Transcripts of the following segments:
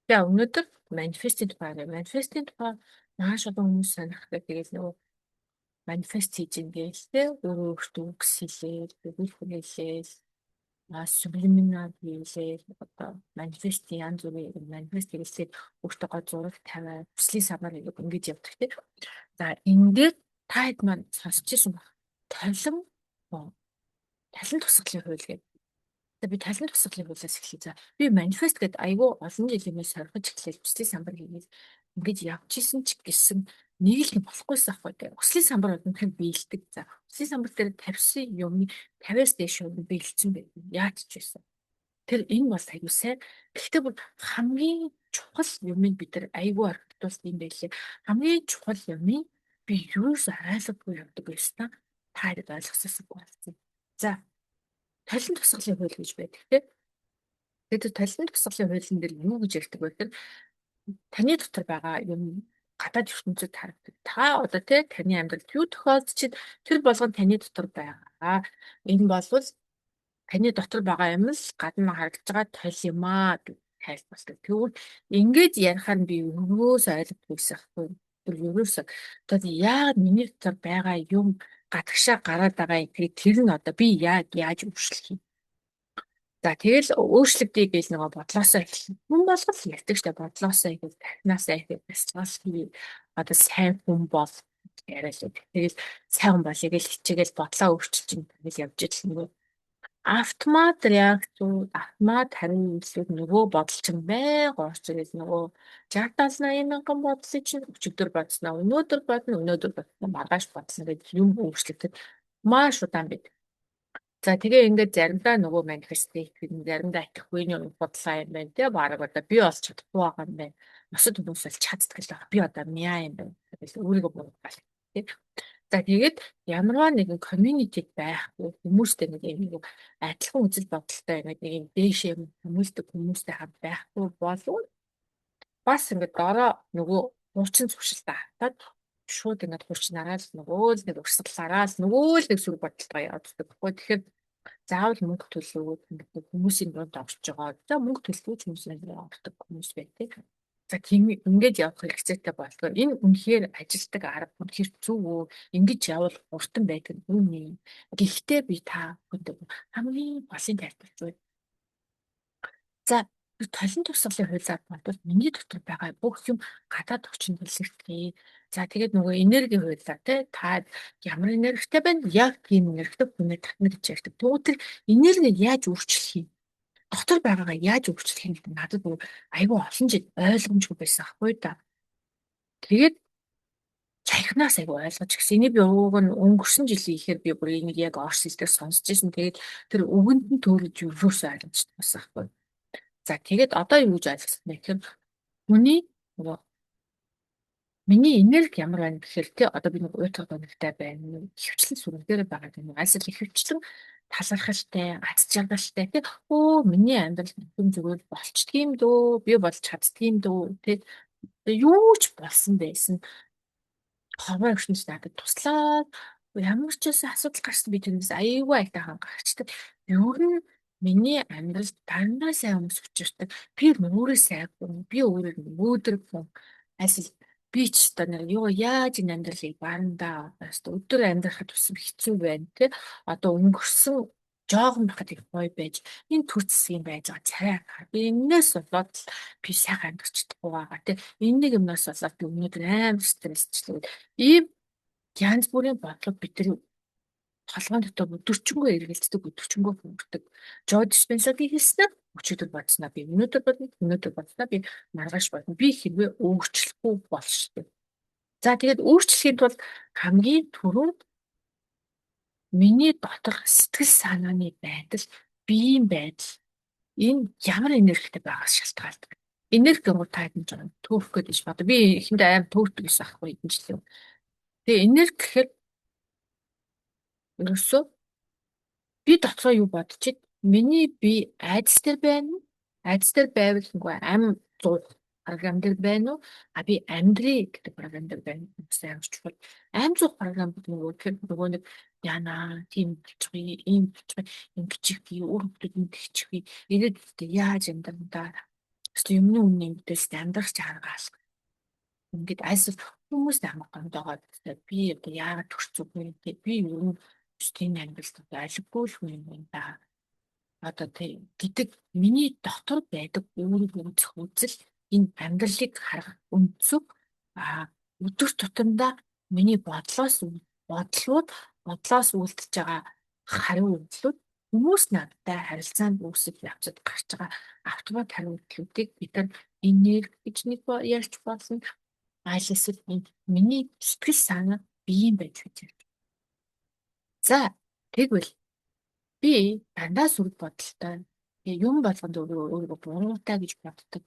За өнөөдөр манифестийн тухай маш олон хүмүүс сонирхдаг. Тэгээд нөгөө манифест хийж ин гээл те өөрөө өөртөө үгс хэлээл, үйл хэлээл, сублиминал хэлээл одоо манифестийн янз бүрийн манифест хэлсээр өөртөө гол зураг тавиад хүслийн самаар ингэж явдаг те. За ингээд та хэд маань сонсч ирсэн баг. Талан тусгалын хууль гэдэг. За би талан тусгалын хуулиас эхлэе. За би манифест гэдэг айгүй олон жилийн өмнө сорхиж эхлэв. Хүслийн самбар хийгээд ингэж явж исэн ч гэсэн нэг л юм болохгүйсэн ахгүй дээ. Хүслийн самбар бол үнэхээр биелдэг. За хүслийн самбар дээр тавьсан юм 50-аас дээш юм биелсэн байх. Яаж ч байсан. Тэр энэ бол айгүй сайн. Гэхдээ бүр хамгийн чухал юмыг бид нар айгүй орхитуулсан юм байлээ. Хамгийн чухал юмыг би юус ойлгохгүй явдаг байсан. Та хэд ойлгосоос болсон. За талан тусгалын хууль гэж байдаг тийм. Тэгээд талан тусгалын хуулийн дээр юу гэж ярьдаг вэ гэхээр таны дотор байгаа юм гадаад ертөнцид харагддаг. Та одоо тий таны амьдралд юу тохиолдчихэд тэр болгон таны дотор байгаа. Энэ болвол таны дотор байгаа юм л гадна харагдаж байгаа тал юм аа гэж тайлбарладаг. Тэгвэл ингэж ярихаар би өрөөс ойлгохдаггүйсэн хгүй. Тэр өрөөс одоо яагаад миний дотор байгаа юм гадагшаа гараад байгаа юм. Тэр нь одоо би яаж өөрчлөх юм. За тэгэл өөрчлөгдөе гэж нөгөө бодлоосоо эхэлнэ. Хүн болгол ярьдаг штэ бодлоосоо ихэл тахнаасаа ихэл бас хий одоо сайн хүн бол яриалаа. Тэгэл сайн хүн болъё гэж хичээгээл бодлоо өөрчилж тэгэл явж идэл нөгөө автомат реакцүүд автомат хариу үйлсүүд нөгөө бодол чинь байнга орж ирэл нөгөө 60-70 мянган бодлыг чинь өчигдөр бодсноо өнөөдөр бодно маргааш бодно гэж юм өөрчлөгдөж маш удаан байдаг. За тэгээ ингээд заримдаа нөгөө манифестийг заримдаа итгэхгүй юм бодлоо юм байна те бараг одоо би олж чадахгүй байгаа юм байна. Бусад хүмүүс бол чаддаг л байгаа. Би одоо мяа юм байна. Тэгэл өөрийгөө бодгоол те. За тэгээд ямарваа нэгэн community байхгүй хүмүүстэй нэг юм адилхан үзэл бодолтой нэг юм дээш юм хүмүүстэг хүмүүстэй хамт байхгүй болов бас ингээд дараа нөгөө хуучин зуршилтаа хатаад шууд ингээд хуучин араас нөгөө л нэг урсгалаараа л нөгөө л нэг сүр бодолтой явагддаг байхгүй. Тэгэхээр заавал мөнгө төлөөд хүмүүсийн дунд орж байгаа. За мөнгө төлөөд хүмүүсийн дунд ордог хүмүүс байдаг. За тийм ингэж явах хэрэгцээтэй болдог. Энэ үнэхээр ажилтдаг арга үнэхээр зөв үү? Ингэж явал уртан байдаг нь үнэ. Гэхдээ би та хүнд хамгийн голын тайлбарч байна. За талан тусгалын хуулиар бол миний дотор байгаа бүх юм гадаад орчинд хэлэгдэхээ. За тэгээд нөгөө энерги хуулиар тий та ямар энергитэй байна? Яг тийм энергитэй хүнээ татна гэж ярьдаг. Тэгвэл тэр энергийг яаж өөрчлөх юм? Дотор байгаагаа яаж өөрчлөх юм гэдэг надад бүр айгүй олон жил ойлгомжгүй байсан аахгүй да. Тэгээд чайхнаас айгүй ойлгож гисэн. Энийг би ууг нь өнгөрсөн жилийн ихээр би бүр энийг яг орс хэлээр сонсч ирсэн. Тэгээд тэр үгэнд нь төөрөж юусоо ойлгомжтой байсан аахгүй. За тэгээд одоо юу гэж ойлгосон бэ гэхээр миний энерги ямар байна гэхээр тий одоо би нэг уйтар гонигтай байна. Хөвчлэн сүргээр байгаа юм. Альс л хөвчлэн талархалтай, аз жаргалтай тий миний амьдрал юм зүгээр болчдөг юм дөө. Би болж чаддаг юм дөө тий юу ч болсон байсан. Ховоо өвчнөс надад туслаад ямар ч байсан асуудал гарсан би тэрнээс аюулгүй айтайхан гарчдаг. Ер нь миний амьдрал дандаа сайн хүмүүс учирдаг. Би өөрөө сайгүй. Би өөрөө мөөдрөг хүн. Альс би ч одоо нэг юу яаж энэ амьдралыг барандаа өдөр амьдрахад тусам хэцүү байна тий. Одоо өнгөрсөн жоохон бахад их гоё байж энэ төр зэсгийн байж байгаа царай хаа. Би энэс болоод би сайхан амьдарч чадахгүй байгаа тий. Энэ нэг юмнаас болоод би өнөөдөр амар стрессчлээ. Ийм янз бүрийн бодлого бидний толгойн дотор өдөрчөнгөө эргэлздэг, өдөрчөнгөө хөнгөрдөг. Жо диспенсагийн хэлснээр өчигдөр бодсноо би өнөөдөр бодсноо би маргааш бодно. Би хэрвээ өөрчлөхгүй бол шүү дээ. За тэгээд өөрчлөхийн тулд хамгийн түрүүнд миний дотор сэтгэл санааны байдал, биеийн байдал энэ ямар энергитэй байгаас шалтгаалдаг. Энерги гуртайд нь жоо төөх гэдэг ш бод. Би эхэндээ аим төөрдөг гэсэн ахгүй энэ жилийн. Тэгээ энерги гэхээр ерөөсөө би дотроо юу бодчих миний би айдас дээр байна уу? Айдас дээр байвал нөгөө ам 100 програм дээр байна уу? А би амьдрий гэдэг програм дээр байна. Гэсэн амар чухал. Ам 100 програм гэдэг нөгөө нэг яна тийм болчихгүй, ийм болчихгүй, ингэчих би өөр хүмүүсд ингэчих би ирээдүйд яаж амьдрандаа Юмны үнийн мэдээлэлд амьдрах арга алга. Ингээд айсвал хүмүүст амар гомдоогоо би одоо яагаад төрцөггүй би ер нь тийм амьдралд айлггүй л хүн юм байна да. Одоо тийм гэдэг миний дотор байдаг өөрийгөө үзэх үзэл энэ амьдралыг харах өнцөг өдөр тутамдаа миний бодлоос үлдэж байгаа хариу үйлдэлүүд хүмүүс надтай харилцаанд үүсэж явцад гарч байгаа автомат хариу үйлдэлүүдийг бид нар энерги гэж нэг ярьж болно. Аль эсвэл миний сэтгэл санаа биеийн байдал гэж ярьж. За тэгвэл би дандаа сүрэг бодолтой. Юм болгонд өөрийгөө буруутай гэж боддог.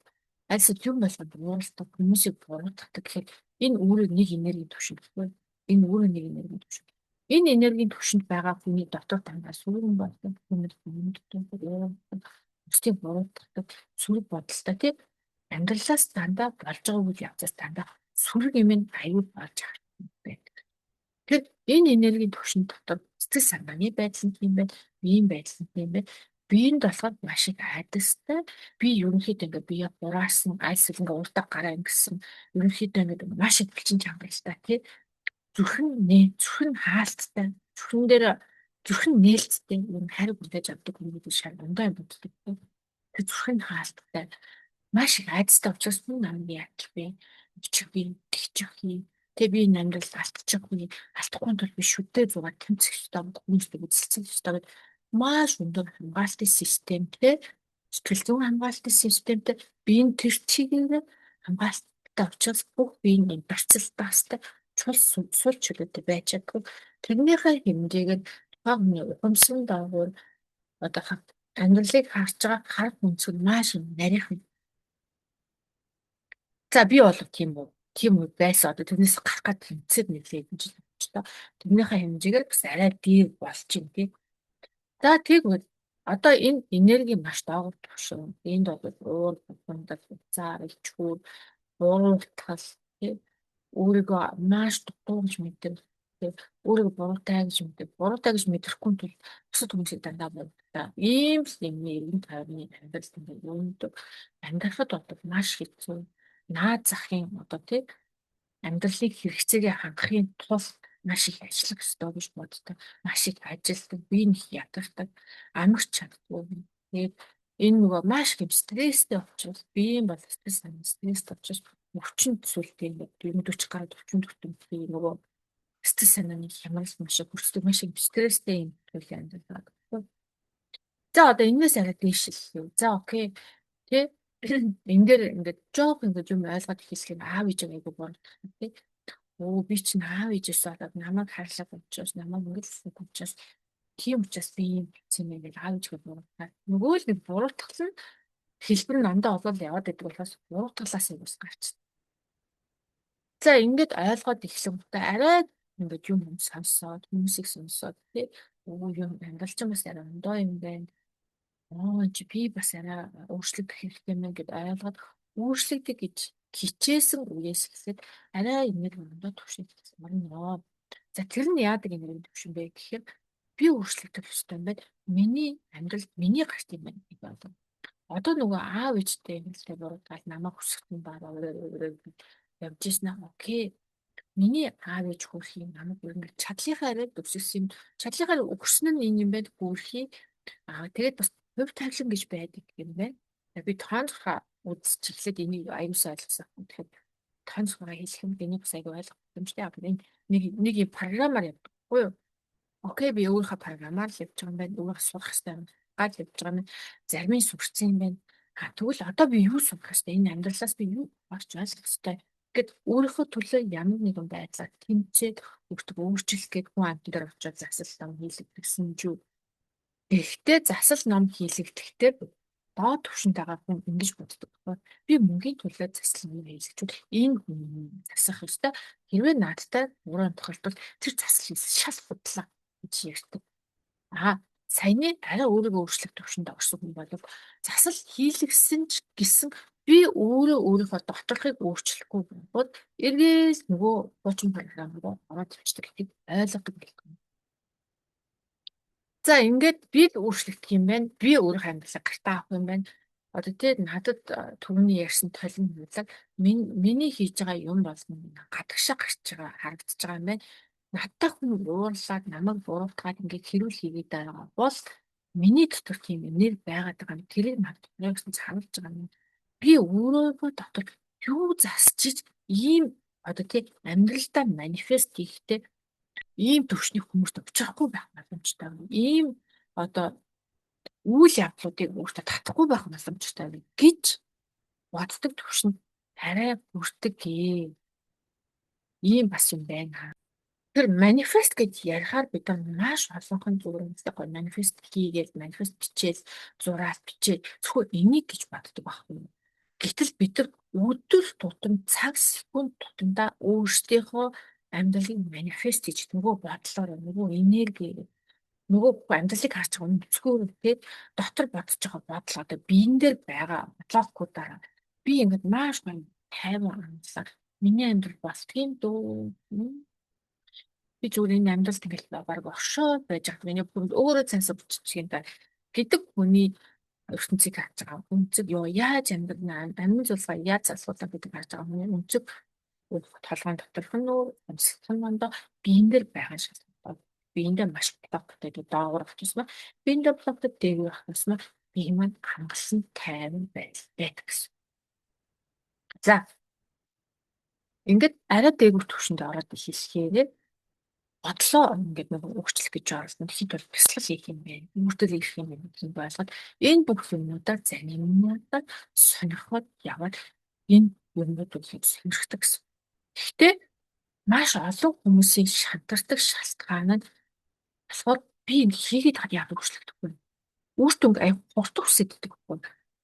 Альс юм болгонд бууралдаг, хүмүүсийг буруутгадаг гэхэд энэ өөрөө нэг энергийн түвшин гэхгүй. Энэ өөрөө нэг энергийн түвшин. Энэ энергийн түвшинд байгаа хүний дотор дандаа сүрэг болдог, хүмүүс бүмддэг, бусдыг буруутгадаг, сүрэг бодолтой тийм амьдралаас дандаа болж байгаа үйл явцаас дандаа сүрэг юм аюул болж байдаг. Тэгэхээр энэ энергийн түвшин дотор сэтгэл санааны байдал нь юм байна. Биеийн байдал нь юм байна. Биеинд болохоор маш их айдастай. Би ерөнхийдөө ингээ бие хураасан, айсэл ингээ уртаа гараа ингэсэн. Ерөнхийдөө ингээ маш их бэлчин чангалтай тий. Зүрхэн хаалттай. Зүрхэн нээлттэй юм хариг хүлээж авдаг хүн гэдэг шал ундаа юм боддог. Тэр зүрхэн хаалттай. Маш их айдастай учраас хүн намын яаж вэ? Бичих би, тэгчих юм. Тэг би энэ амьдралд алдчих би алдахгүй тул би шүдээ зугаад тэмцэх ёстой хүмүүстээ үзэлцэх ёстой гэдэг маш өндөр хамгаалтын системтэй сэтгэл зүйн хамгаалтын системтэй биеийн тэр чигээр хамгаалттай учраас бүх биеийн барьцалтаастай сул чөлөөтэй байж чадгүй тэрнийхээ хэмжээгээр тухайн хүний ухамсарын дагуу одоо амьдралыг харж байгаа харах өнцөг маш нарийнхан. За би бол тийм үү байсан. Одоо тэрнээс гарах гад хэмцээд нэглээ гэж бодож та. Тэрнийхээ хэмжээгээр бас арай дээр болж юм тийм. За тэгвэл одоо энэ энерги маш доогор төвшин. Энд бол уур бүхэндээ цаар ичхүү бууралтал тийм өөрийгөө маш дутуу гэж мэддэг. Тийм өөрийгөө буруутай гэж мэдрэхгүй тул бусад хүмүүсийг дандаа буурдаг. Ийм л юм энэ тайвны амьдралд ингээд юундаг. Амьдрахад бол маш хэцүү. Наад захын одоо тийм амьдралыг хэрэгцээгээ хангахын тулд маш их ажиллах ёстой гэж боддог. Маш их ажилтдаг, бие нь ядардаг, амарч чаддгүй. Тэгээд энэ нөгөө маш их стресстэй учраас биеийн бол стресстэй учраас өвчин төсөлтэй юм 40 гаруй 40 би нөгөө стресс санааны хямрал маш их хүрсдэг, маш их стресстэй юм төлөв амьдрал. За одоо энэс арай дээшлээ. За окей. Тэ энэ дээр ингээд жоох ингээд юм ойлгоод эхэлсэн аав ээж айгу борлох тий. Би чинь аав ээжээс болоод намайг харлаг учраас намайг ингэж учраас тийм учраас би юм юм ингээд аав ээжгээ буруутгах. Нөгөө л нэг буруутгал нь хэлбэр нь ондоо олоод яваад байдаг болохоос буруутгалаас нь ус гарч. За ингээд ойлгоод эхлэх үедээ арай ингээд юм сонсоод хүмүүсийг сонсоод тий. Юм амьдрал чинь бас арай ондоо юм байна. Чи би бас арай өөрчлөгдөх хэрэгтэй мэн гэд ойлгоод өөрчлөгдөх гэж хичээсэн үеэс эхлээд арай энерги өндөө төвшин марнаа. За тэр нь яадаг энерги төвшин бэ гэхээр би өөрчлөгдөх ёстой юм байна. Миний амьдралд миний гарт юм байна гэж бодлоо. Одоо нөгөө аав ээжтэй нэлээд буруутгаад намайг хүсэхтэн бараа явж ийснэ. Окей. Миний аав ээж хөрх юм намайг ингээд чадлынхаа арай төвсгсөн юм. Чадлынхаа өгсөн нь энэ юм байна хөрхий. Тэгээд бас хувь тавилан гэж байдаг юм байна. Би тоонцохоо үзэж эхлээд энийг аюулсаа ойлгосон. Тэгэхээр тоонцохоо хэлэх юм энийг бас аюул ойлгох юм шүү дээ. Нэг юм програмаар явдаггүй юу? Окей, би өөрийнхөө програмаар л явж байгаа юм байна. Өөрөөр сурах хэрэгтэй юм. Гад явж байгаа юм. Зарим нь сурцсан юм байна. Тэгвэл одоо би юу сурах хэрэгтэй? Энэ амьдралаас би юу багч ойлгох хэрэгтэй? Гэт өөрийнхөө төлөө ямар нэгэн байдлаар тэмцээд өөрчлөлт гээд хүн амт дээр очиод засалтаа хийлэгдсэн юм. Гэхдээ засал ном хийлэгдэхдээ доод түвшинд байгаа хүн ингэж боддог. Би мөнгөний төлөө засал ном хийлэгчүүл энэ хүн засах ёстой. Хэрвээ наадтай уран тохиолдолд тэр засал хийсэн шал худлаа гэж ярьдаг. Саяны арай өөрийгөө өөрчлөх түвшинд орсон хүн болов засал хийлгсэн ч гэсэн би өөрийнхөө доторхыг өөрчлөхгүй бод эргээс нөгөө 30 програм руу ороод тавьчихдаг гэдгийг ойлгодог юм. За ингээд би л өөрчлөгдөх юм байна. Би өөрийнхөө амьдралаа гартаа авах юм байна. Одоо тий надад түрүүний ярьсан толин хуйлаа миний хийж байгаа юм бол гадагшаа гарч байгаа харагдаж байгаа юм байна. Надтай хүн уурлаад намайг буруутгаад ингээд хэрүүл хийгээд байгаа бол миний дотор тийм энерги байгаад байгаа юм. Тэрийг надад гэсэн сануулж байгаа юм. Би өөрөө дотор юу засчиж ийм одоо тий амьдралдаа манифест хийхдээ ийм төвшний хүмүүст очихгүй байх боломжтой. Ийм одоо үйл явдлуудыг өөртөө татахгүй байх боломжтой гэж боддог төвшөнд арай бүрдэг гээ. Ийм бас юм байна. Тэр манифест гэж ярихаар бид нар маш олонхон зүрхэнтэй гоё манифест хийгээл манифест бичээл зураад бичээд зөвхөн энийг гэж боддог байхгүй. Гэтэл бид нар өдөр тутам цаг секунд тутамдаа өөрсдийнхөө амьдралыг манифест хийж нөгөө бодлоор нөгөө энерги нөгөө амьдралыг харж байгаа өнцгөр тий дотор бодож байгаа бодол одоо биен дээр байгаа бодлоокуудаараа би ингээд маш гоё тайван амтлаа миний амьдрал бас тийм дүү би зүгээр энэ амьдралд ингээд баг оршоод байж байгаа миний бүхэнд өөрөө цаасаа бүтчих юм да гэдэг хүний ертөнцийг харж байгаа үнцэг ёо яаж амьдрна амин zulгаа яаж засуулаа гэдэг харж байгаа хүний үнцэг толгойн доторх нь амьсгалын мондоо биен дээр байгаа шалтгаан биендээ маш блоктэй доогуур авчихсан. Биендээ блоктэй дээгүүр авчихсан. Би маань хангалсан тайван байдаг гэсэн. За ингээд арай дээгүүр төвшөнд ороод хэлэхээр бодлоо ингээд нэг өөрчлөх гэж оролцсон. Хэд бол бясалгал хийх юм бэ? Үүртэл ирэх юм бэ гэдгийг ойлгоод энэ бүх юмнуудаар занимнуудаар сонирхоод яваад энэ юмнуудыг сонирхдаг гэсэн. Гэхдээ маш олон хүмүүсийн шантардаг шалтгаан нь болохоор би ингэ хийгээд хад яадаг хөшлөгдөхгүй. Өөртөө ингэ аяг хурдан хүсэддэг байхгүй.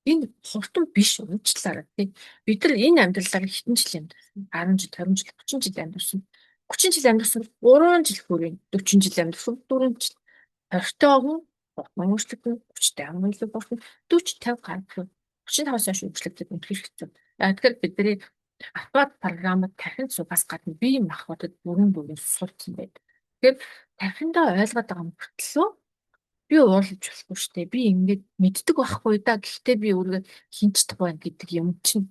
Энэ хурдан биш уучлаарай тий. Бид нар энэ амьдралаар хэдэн жил амьдсан? 10 жил, 20 жил, 30 жил амьдсан. 30 жил амьдсан 3 жил хүрээ 40 жил амьдсан 4 жил. 20 он өөрчлөгдөн 30 он өөрчлөгдөн 40 50 гарсан 35-аас хойш өөрчлөгдөж үнэхээр хэцүү. Яг тэгэхээр бидний автомат програмд тархинд суугаас гадна бие махбодод бүрэн суулцсан байдаг. Тэгэхээр тархиндаа ойлгоод байгаа мөртлөө би уурлаж болохгүй шүү дээ. Би ингээд мэддэг байхгүй да. Гэхдээ би өөрөө хинчдэх байна гэдэг юм чинь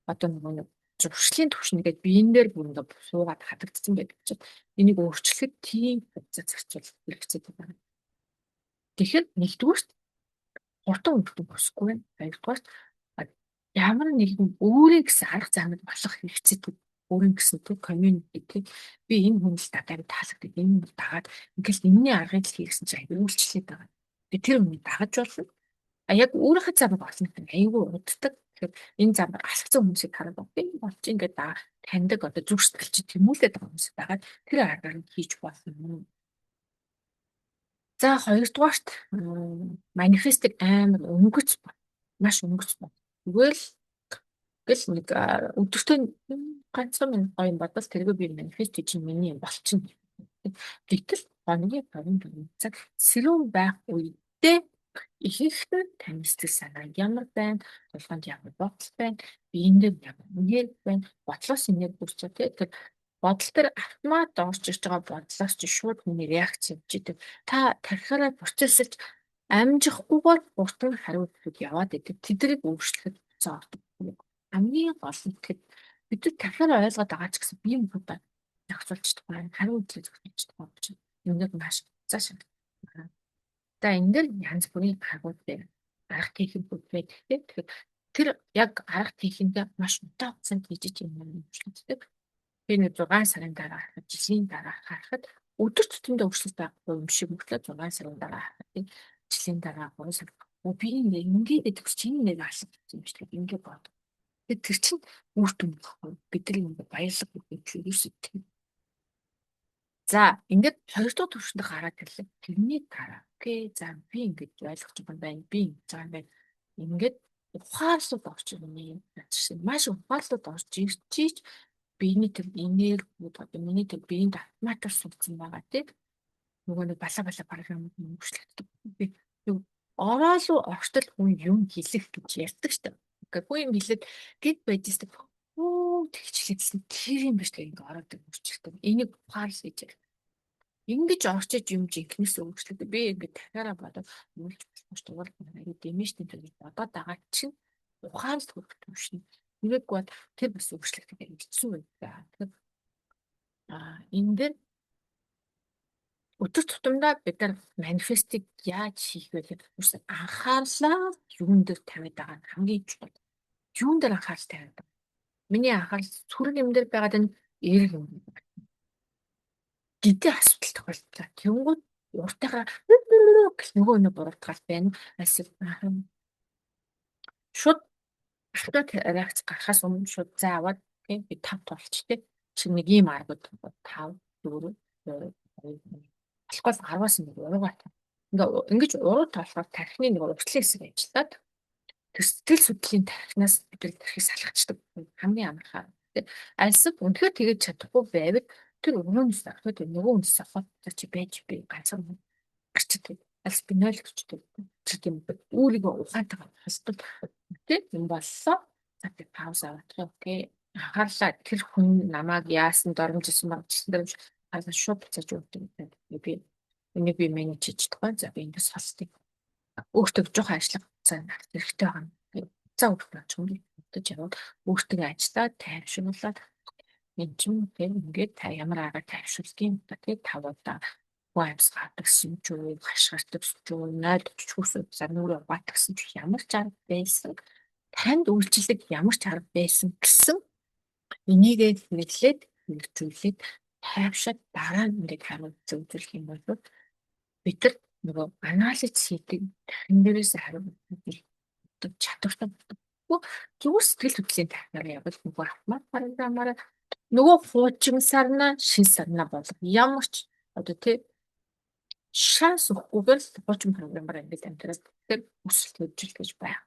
одоо нэг зуршлийн төвшнгээд биен дээр бүрэн суугаад хадагдсан байдаг чинь энийг өөрчлөхөд тийм процесс зарцуул хэрэгцээ байна. Тэгэхээр нэгдүгürt хурдан өнгөрөх хүсэхгүй байна. Хоёрдугаарт ямар нэгэн өөрийн гэсэн арга замыг болох хэрэгцээтэй өөрийн гэсэн төв community би энэ хүнэл дагаад таалагддаг энэ хүн дагаад ингээл энэний аргыг л хийгсэн чинь аягүй үйлчлээд байгаа. Тэгээ тэр хүний дагаж болно. А яг өөрийнхөө замыг олно гэдэг аягүй уддаг. Тэгэхээр энэ замаар алхацсан хүмүүсийг хараад би болж ингээд таньдаг одоо зүг сэтгэлч тэмүүлээд байгаа хүмүүс дагаад тэр аргаар нь хийж болно. За хоёрдугаарт манифестик амар өнгөц маш өнгөц байна. Тэгвэл нэг өдөртөө ганцхан минут гоё юм бодвол тэргээ би манифест хийж миний юм болчихно. Гэтэл хоногийн 24 цаг сэрүүн байх үедээ ихэнхдээ тань сэтгэл санаа ямар байна, толгойд ямар бодол байна, биендээ ямар энерги байна, бодлоос энерги бүрч тэр бодол төр автомат орж ирж байгаа бодлоос чи шууд хүний реакц явж идэг. Та тархиараа процессорч амжихгүйгээр уртан хариултууд яваад идэг. Тэдрийг өөрчлөхөд цаа ордог. Хамгийн гол нь тэгэхэд бид нар тархиараа ойлгоод байгаа ч гэсэн бие махбодаа зохицуулж чадахгүй, хариу үйлдэл зохицуулж чадахгүй гэж юмнууд маш цааш. За энэ дээр янз бүрийн аргууд байна. Арга техник байдаг. Тэгэхээр тэр яг арга техникээ маш удаан хугацаанд хийж юм үйлчлэгддэг. Би нэг 6 сарын дараа харахад, жилийн дараа харахад өдөр тутмын өөрчлөлт байхгүй юм шиг мөртлөө 6 сарын дараа харахад жилийн дараа 3 сар. Би ингээд идэх чинь нэг алсан юм шиг ингээд бод. Тэр чинь үр дүн баггүй. Бидний ингээд баярлаг гэдэг юус гэдэг. За ингээд хоёрдугаар төвшөнд гараад ирлээ. Тэрний дараа окей за би ингээд ойлгож байгаа юм байна. Би ингэж байгаа юм байна. Ингээд ухааллууд орж ирнэ. Маш ухааллууд орж ирчиж биений тэр энерги одоо миний тэр биеинд автоматар суулцсан байгаа тийм нөгөө нэг бала програмууд өөрчлөгддөг. Би ороолуу огтл хүн юм хэлэх гэж ярьдаг шүү дээ. Гэхдээ хүн юм хэлээд гэд байжсэн. Оо тэгчлээдсэн тэр юм биш тэгээ ингээ ороод өөрчлөгдөв. Энийг ухаал хийж ингэж орчиж юм жинкнээс өөрчлөгдөв. Би ингээ дахиараа бодоод үйлч шүү дээ. Аюу дэмэжтэй төрөл одоо дагаад чинь ухаан л хүрэх юм шин. Нэгэг бол тэр бас өөрчлөлт хийсэн байна. Тэгэхээр энэ дээр өдөр тутамдаа бид нар манифестыг яаж хийх вэ гэхээр анхаарлаа юун дээр тавиад байгаа нь хамгийн чухал. Юун дээр анхаарал тавиад байгаа. Миний анхаарал сүрэг юм дээр байгаад энэ эерэг юм гидээ асуудал тохиолдлоо. Тэнгүүд уртайгаа гэх нөгөө буруутгал байна. Шууд автомат реакц гарахаас өмнө шууд заавал тийм би 5 тулч тийм чи нэг ийм аргууд 5 4 болохгүй 10-аас нэг уруугаа та. Ингэж уруу тоолохоор тархины нэг уртлын хэсэг ажиллаад сэтгэл судлалын тархинаас бидний тархийг салгачдаг хамгийн амархаа. Альсад үнэхээр тэгэж чадахгүй байвал тэр өмнөөс ахад нөгөө хүнээс авах чи байж би ганцхан гарчдаг. Альс би 0 гэжтэй. Тэр тийм өөрийгөө ухаантайгаар хасдаг. Тэ юм боллоо. За би пауз авах. Окей. Анхаарлаа тэр хүн намайг яасан дормжсэн баг гэсэн дөрвш хараа шууд буцааж өгдөг. Би энийг би менеж хийж чадахгүй. За би эндээс холстыг өөртөө жоохон ажиллах цаг хэрэгтэй байгаа юм. За өөртөө ч юм бодож яваад өөртөө ажиллаад тайвшруулаад энэ ч юм тийм ингээд та ямар аргаар тайвшруулдгийг тэгээд 5 удаа вайбс гадагсан ч үү хашгирдаг ч үү найд чүсүүд зарнуураа батгсан ч ямар ч арга байсан танд үйлчлэг ямар ч арга байсан гэсэн энийгээ нэглээд хэрэгжүүлээд тайвшаад дараа нь ингээд хариулт зөвлөх юм бол бид нар нөгөө анализ хийдэг тархин дээрээс хариулт чадвартай болдог. Зүгээр сэтгэл хөдлөлийн тархинаар явбал нөгөө автомат програмаар нөгөө хуучин сарна шин сарна болох ямар ч одоо тий шанс өгөхгүйгээр л хуучин програмаар ингээд амьдрал тэр өсөлт хөдөлж гэж байна.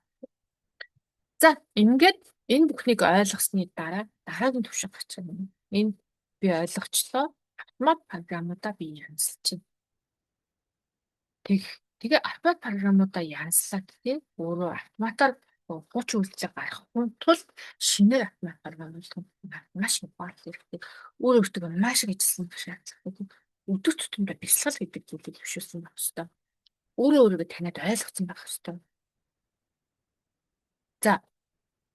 За ингээд энэ бүхнийг ойлгосны дараа дараагийн түвшин гарч байгаа юм. Энэ би ойлгочлоо. Автомат програмуудаа би янзлж чинь. Тэгээ автомат програмуудаа янзлаад тий өөрөө автоматар хуучин үйлдэл гаргах тулд шинээр автомат програмууд маш их баал хэрэгтэй. Өөртөө маш их ажилласан шаардлагатай. Өдөр тутамдаа бясалгал гэдэг зүйлийг хөвшүүлсэн байх ёстой. Өөрийгөө таниад ойлгосон байх ёстой. За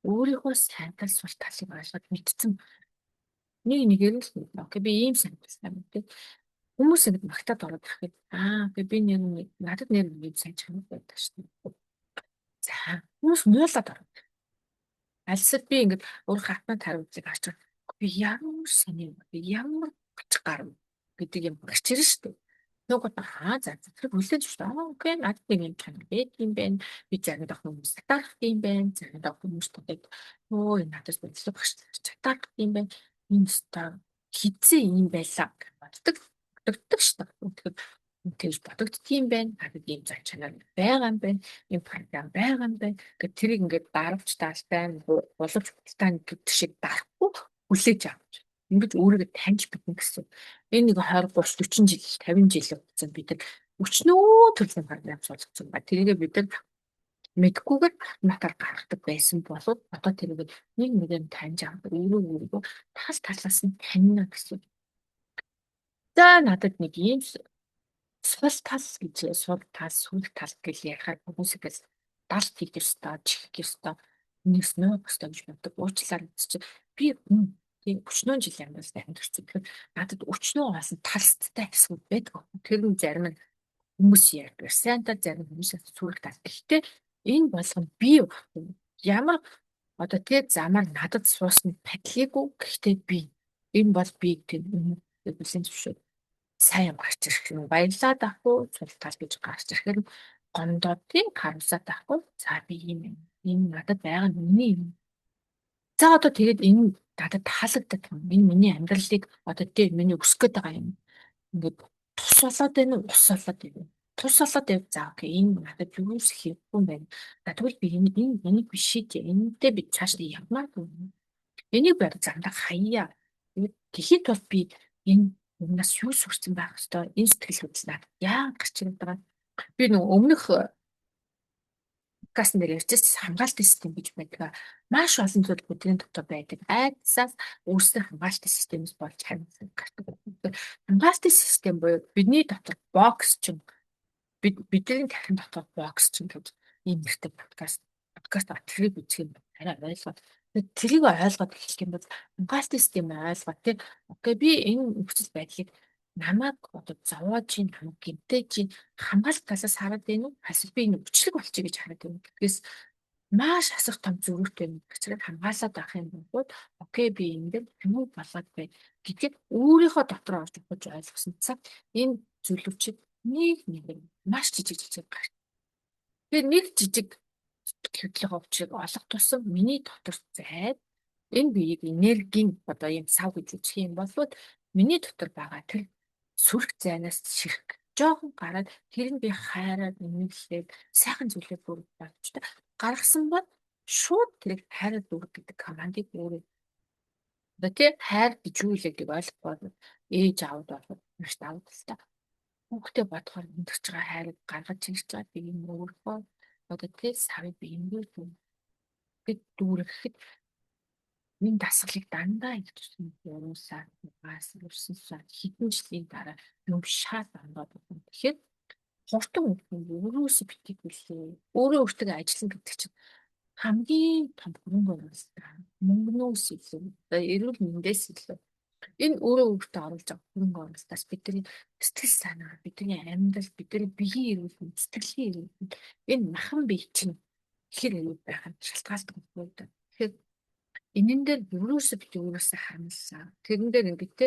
өөрийнхөө сайн тал сул талыг ойлгоод мэдсэн. Нэгээр л окей би ийм сайн байна тийм. Хүмүүс ингэ магтаад ороод ирэхэд би надад нэг сайн чанар байдаг шүү дээ. За хүмүүс муулаад ороод. Альсад би ингэ өөрийнхөө автомат хариуцлыг харж байгаа. Би ямар сони би ямар гар гэдэг юм гарч ирж шүү дээ. Нөгөө за тэр хүлээж шүү дээ. Окей надад нэг юм чанар байдаг юм байна. Би заримдаа хүмүүс татах юм байна. Заримдаа хүмүүс татдаг. Өө надад бодлого багш татах юм байна. Энэ стар хизээ юм байлаа боддог шүү дээ. Тэгэхээр бодогдтiin байна. Надад ийм зан чанар байгаа юм байна. Ийм програм байгаа юм байна. Гэт тэрийг ингээд даравч таалтай боловч худалдаа гэдэг шиг дарахгүй хүлээж авч. Ингээд өөрийгөө таньж биднэ гэсэн. Энэ нэг 20 30 40 жил 50 жилийн хугацаанд бид нар өчнөө төрлийн програм суулгацсан ба тэрийгээ бид нар мэдгүйгээр автоматар гаргадаг байсан болов одоо тэрийг нэг нэгэн таньж авдаг өөрийгөө талаас нь танино гэсэн. За надад нэг ийм сул тал гэж сул тал гэж ярихаар хүмүүсээс далд хийх ёстой, чих ёстой, нэгс нөө ёстой гэж боддог. Уучлаарай чи би тийм өчнөө жил амьдсан амьдсан. Тэгэхээр надад өчнөө болсон талцтай хэсгүүд байдаг. Тэр нь зарим нь хүмүүс ярьдаг. Сайнтаа зарим хүмүүсээс сүрэг тал. Гэхдээ энэ болгоно би ямар одоо тэр замаар надад суусан падлиггүй. Гэхдээ би энэ бол би тийм бүлээн зөвшөөр сайн гарч ирэх юм баярлаад ахгүй цул тал гэж гарч ирэхээр гомдоо тийм харамсаад ахгүй за би юм энэ надад байгаа нь миний юм. За одоо тэгээд энэ надад таалагддаг юм. Энэ миний амьдралыг одоо тийм миний өсөх гээд байгаа юм. Ингээд тус болоод байна уу ус болоод байна. Тус болоод байв за окей энэ надад юус хийхгүй юм байна. Тэгвэл би энийг биш шийдээ. Энэтэй би цаашдаа явмаар байна. Энийг би замдаа хаяа. Тэгэхэд бол би энэ өмнөөс юу сурсан байх ёстой. Энэ сэтгэл хөдлөл надад яагаад гарч ирээд байгаа. Би нэг өмнөх подкаст дээр ярьчихсан хамгаалтын систем гэж байдаг. Маш олон зүйл бидний дотор байдаг. Айдсаас үүсэх хамгаалтын системээс болж харилцан гардаг. Хамгаалтын систем буюу бидний дотор бокс чинь бидний тархин дотор бокс чинь гэж ийм нэртэй подкаст тэрийг үзэх юм арай ойлгоод тэрийг ойлгоод эхлэх юм бол хамгаалалтын систем ойлгоод тийм окей би энэ нөхцөл байдлыг намайг одоо зовоож чинь намайг гэмтэж чинь хамгаалалт талаас хараад байна уу? Эсвэл би энэ өвчлөг болчих гэж хараад байна уу? Гэдгээс маш асар том зөрүүтэй юм. Гэвч хамгаалаад авах юм бол окей би ингээд юм болоод бай гэдгийг өөрийнхөө дотор орж ухаж ойлгосон цаг энэ зүйлүүчид нэг маш жижиг жижиг гарч. Тэгээ нэг жижиг хөдөлгөөн овчрыг олох тусам миний дотор зайд энэ биеийг энергийн одоо юм сав гэж үзэх юм болвол миний дотор байгаа тэр сүрх зайнаас ширх жоохон гараад тэр нь би хайраад нэмэлээд сайхан зүйлээ бүр болч та гаргасан бол шууд тэрийг хайраад дүр гэдэг командыг өөрөө одоо тий хайр гэж юу вэ гэдэг ойлгохгүй ээж аавд болоод маш давуу талтай хүүхдээ бодохоор өндөрч байгаа хайрыг гаргаж ирж байгаа би юм өөрөө одоо тий савыг би юмгүй гэд дүүрэхэд энэ дасгалыг дандаа их тусан уусаа угаас өрсөн сар хэдэн жилийн дараа юм шаад андаад байна. Тэгэхээр хурдан өөрөөсөө битгий билээ. Өөрөө өөртөө ажиллана гэдэг чинь хамгийн том хөрөнгө оруулалт. Мөнгнөөс илүү, эрүүл мэндээс илүү. Энэ өөрөө өөртөө оруулж байгаа хөрөнгө оруулалтаас бидний сэтгэл санаа, бидний амьдрал, бидний биеийн эрүүл мэнд, сэтгэлийн эрүүл мэнд энэ махан бие чинь хэр эрүүл байх нь шалтгаалдаг юм байна. Тэгэхээр энэн дээр өөрөөсөө бит өөрөөсөө харамсаа. Тэрэн дээр ингээд те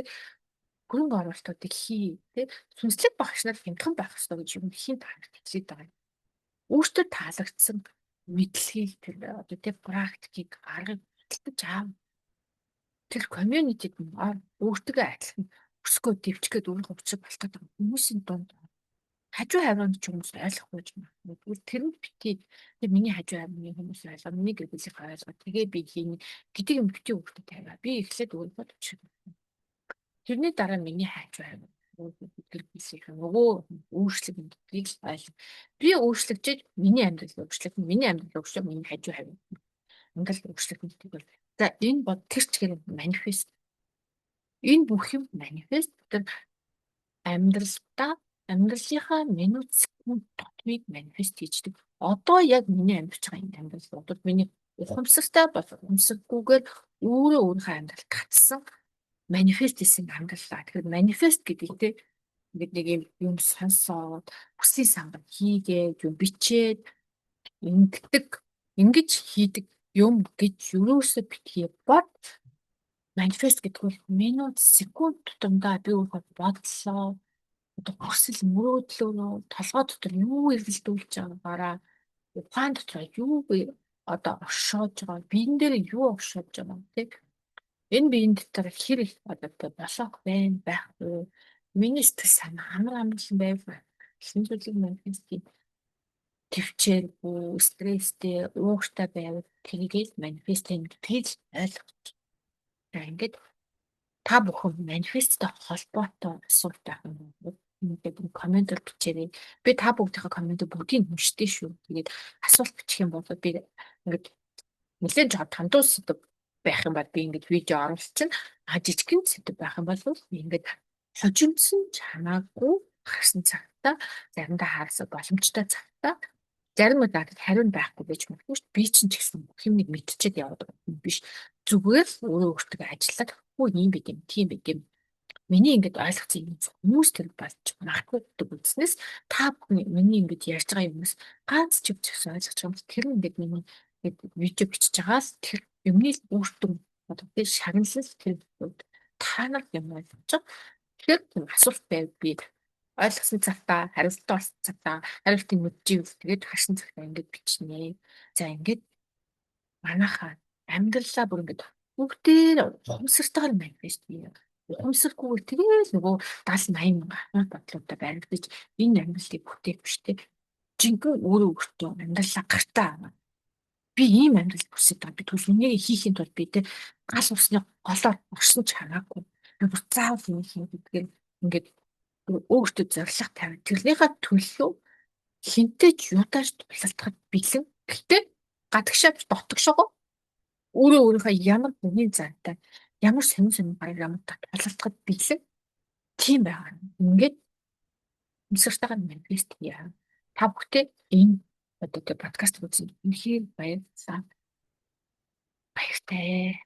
хөрөнгө оруулалтуудыг хий. Тэ сүнслэг багш нар хямдхан байх хэрэгтэй гэж юм хийн таарч хэлээд байгаа юм. Өөртөө таалагдсан мэдлэгийг тэр одоо тэ практикийг аргыг худалдаж аав. Тэр community-д өөртөө адилхан өсгөө дэвчгээд өөрийнхөө хүчийг балтаад байгаа хүмүүсийн дунд хажуу хайранд ч хүмүүс ойлгохгүй юм. Тэгвэл тэр нь битгий тэг миний хажуу хайрны хүмүүс ойлгоо, миний гэр бүлийг ойлгоо. Тэгээ би хийн гэдэг юм битгий өөртөө тавиа. Би эхлээд өөрийгөө төвчг. Тэрний дараа миний хажуу хайр гэр бүлийнх нөгөө өөрчлөг гэдгийг ойлгоо. Би өөрчлөгдөж миний амьдрал өөрчлөгдөн, миний амьдрал өөрчлөг миний хажуу хайр амьдрал өөрчлөгдөн гэдэг бол. За энэ бод тэр чигээр манифест. Энэ бүх юм манифест тэр амьдралынхаа минут секунд тутмыг манифест хийдэг. Одоо яг миний амьдарч байгаа энэ амьдрал одоо миний ухамсартай бол ухамсаргүйгээр өөрийнхөө амьдралд татсан манифест хийсэн амьдралаа. Тэгэхээр манифест гэдэг те ингээд нэг юм сонсоод бүсийн сангад хийгээд юм бичээд ингэж хийдэг юм гэж юусоо битгий бод манифест гэдэг бол минут секунд тутамдаа би өөрөөр бодлоо одоо хүсэл мөрөөдлөөрөө толгой дотор юу эргэлдүүлж байгаагаараа ухаан дотор юу одоо оршоож байгаа биен дээр юу оршоож байгаа тийм энэ биен дотор хэр их одоо болоох байх вэ миний сэтгэл санаа амар амгалан байв гэсэн зүйлийг манифестийн төвчээргүй стресстэй ууртай байв тэргээл манифестийн гэдгийг ойлгож байгаа ингээд та бүхэн манифесттэй холбоотой асуулт байх юм бол ингээд комментээр бичээрэй. Би та бүгдийнхээ комментыг бүгдийг уншдаг шүү. Тэгээд асуулт бичих юм бол би ингээд нэлээд жоо тандуу сэдв байх юм бол би ингээд видео оруулчихна. Жижигхэн сэдв байх юм бол би ингээд хожимдсон чамаагүй гарсан цагтаа заримдаа харсаа боломжтой цагтаа зарим удаад хариу байхгүй байж магадгүй шүү. Би чинь ч гэсэн бүх юмыг мэдчихэд яваад байгаа юм биш. Зүгээр л өөрөө өөртөө ажиллаад хөө ийм байт юм, тийм байт юм. Миний ингээд ойлгоцсон юм хүмүүс тэр болж магадгүй гэдэг үзнээс та бүхэн миний ингээд ярьж байгаа юмс ганц ч юм зөвс ойлгож байгаа юм. Тэр нь ингээд миний ингээд видео бичиж байгаа л тэр юмны үрдүн одоо би шагналал тэр та нар юм ойлгож байгаа. Тэгэхээр тийм асуулт байв би ойлгосон цагтаа хариултаа олсон цагтаа хариултыг мэдчихвэл тэгээд хашин цагтаа ингээд бичнэ. За ингээд манайхаа амьдралаа бүр ингээд бүгдээр ухамсартайгаар манифест хийе. Ухамсаргүйгээр тэгэл нөгөө 70-80 мянга бодлоотой баригдаж энэ амьдралыг бүтээх биш те. Жинхэнэ өөрөө өөртөө амьдралаа гартаа аваа. Би ийм амьдрал хүсэж байгаа. Би тэгвэл энийг хийхийн тулд би те гал усны голоор орсон ч хамаагүй. Би бүр заавал энийг хийнэ гэдгээр ингээд өөртөө зориг тавиад тэрнийхээ төлөө хинтээ ч юудаач тулалдахад бэлэн. Гэхдээ гадагшаа дотгошоо өөрийнхөө ямар нэгэн зантай ямар сонин ямар татгалзахад бэлэн тийм байгаа. Ингээд өмсөртөйг манифест хийя. Та бүхтэй энэ одоо подкаст үзсэн үнэхээр баярлалаа. Баяртай.